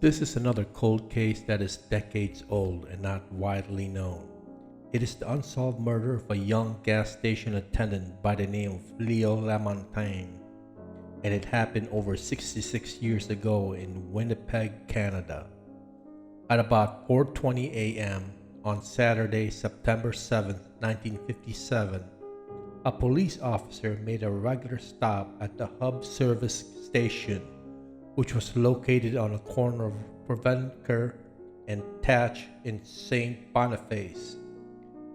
This is another cold case that is decades old and not widely known. It is the unsolved murder of a young gas station attendant by the name of Leo Lamontagne, and it happened over 66 years ago in Winnipeg, Canada. At about 4:20 a.m. on Saturday, September 7, 1957, a police officer made a regular stop at the hub service station, which was located on the corner of Provencher and Thatch in St. Boniface.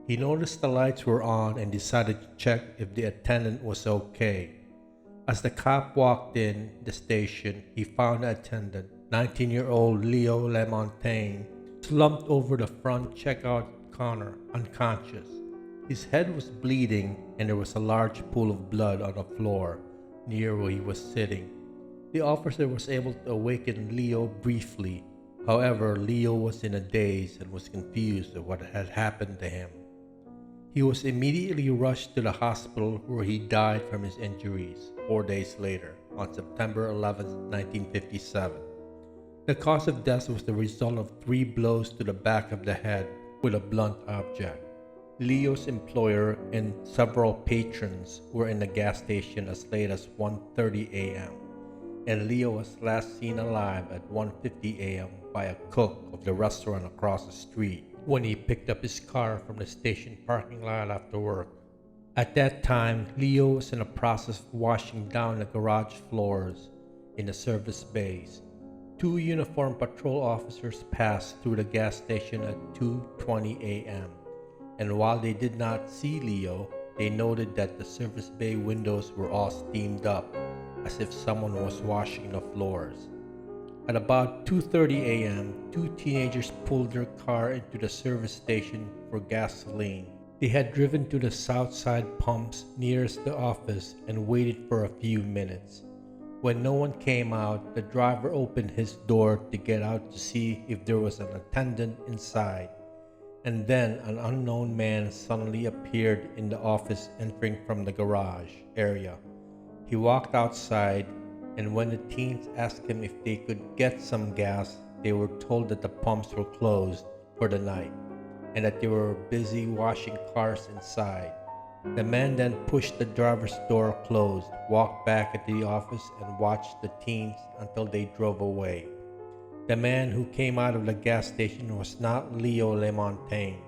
He noticed the lights were on and decided to check if the attendant was okay. As the cop walked in the station, he found the attendant, 19-year-old Leo Lamontagne, slumped over the front checkout counter, unconscious. His head was bleeding and there was a large pool of blood on the floor near where he was sitting. The officer was able to awaken Leo briefly. However, Leo was in a daze and was confused at what had happened to him. He was immediately rushed to the hospital where he died from his injuries 4 days later, on September 11, 1957. The cause of death was the result of 3 blows to the back of the head with a blunt object. Leo's employer and several patrons were in the gas station as late as 1:30 a.m. and Leo was last seen alive at 1:50 a.m. by a cook of the restaurant across the street when he picked up his car from the station parking lot after work. At that time, Leo was in the process of washing down the garage floors in the service bays. 2 uniformed patrol officers passed through the gas station at 2:20 a.m. and while they did not see Leo, they noted that the service bay windows were all steamed up, as if someone was washing the floors. At about 2:30 a.m., 2 teenagers pulled their car into the service station for gasoline. They had driven to the south side pumps nearest the office and waited for a few minutes. When no one came out, the driver opened his door to get out to see if there was an attendant inside. And then an unknown man suddenly appeared in the office, entering from the garage area. He walked outside, and when the teens asked him if they could get some gas, they were told that the pumps were closed for the night and that they were busy washing cars inside. The man then pushed the driver's door closed, walked back into the office, and watched the teens until they drove away. The man who came out of the gas station was not Leo Lamontagne,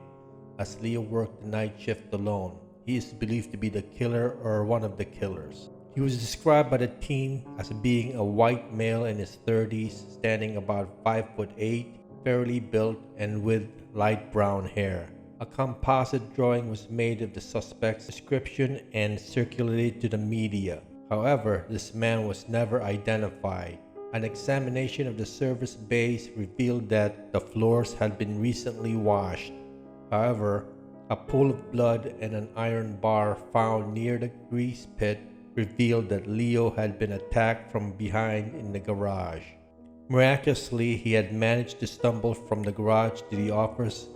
as Leo worked the night shift alone. He is believed to be the killer or one of the killers. He was described by the team as being a white male in his 30s, standing about 5'8", fairly built, and with light brown hair. A composite drawing was made of the suspect's description and circulated to the media. However, this man was never identified. An examination of the service bays revealed that the floors had been recently washed. However, a pool of blood and an iron bar found near the grease pit revealed that Leo had been attacked from behind in the garage. Miraculously, he had managed to stumble from the garage to the office,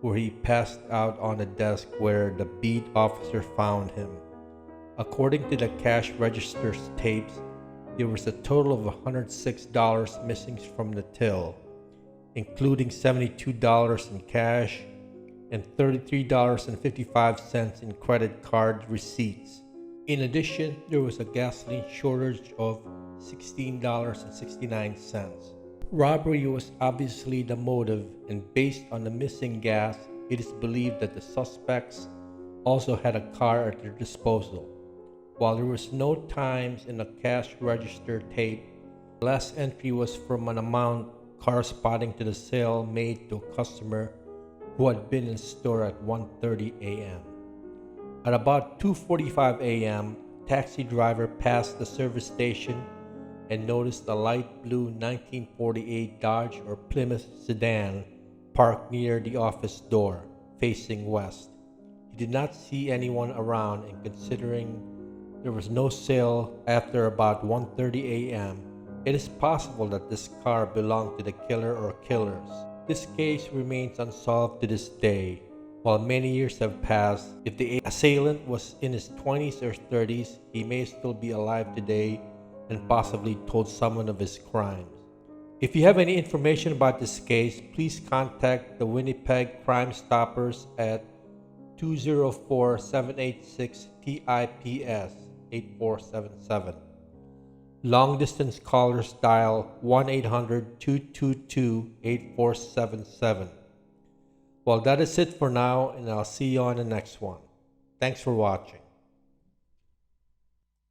where he passed out on the desk where the beat officer found him. According to the cash register's tapes, there was a total of $106 missing from the till, including $72 in cash and $33.55 in credit card receipts. In addition, there was a gasoline shortage of $16.69. Robbery was obviously the motive, and based on the missing gas, it is believed that the suspects also had a car at their disposal. While there was no times in the cash register tape, the last entry was from an amount corresponding to the sale made to a customer who had been in the store at 1:30 a.m. At about 2:45 a.m., taxi driver passed the service station and noticed a light blue 1948 Dodge or Plymouth sedan parked near the office door, facing west. He did not see anyone around, and considering there was no sale after about 1:30 a.m., it is possible that this car belonged to the killer or killers. This case remains unsolved to this day. While many years have passed, if the assailant was in his 20s or 30s, he may still be alive today and possibly told someone of his crimes. If you have any information about this case, please contact the Winnipeg Crime Stoppers at 204-786-TIPS 8477. Long distance callers dial 1-800-222-8477. Well, that is it for now, and I'll see you on the next one. Thanks for watching.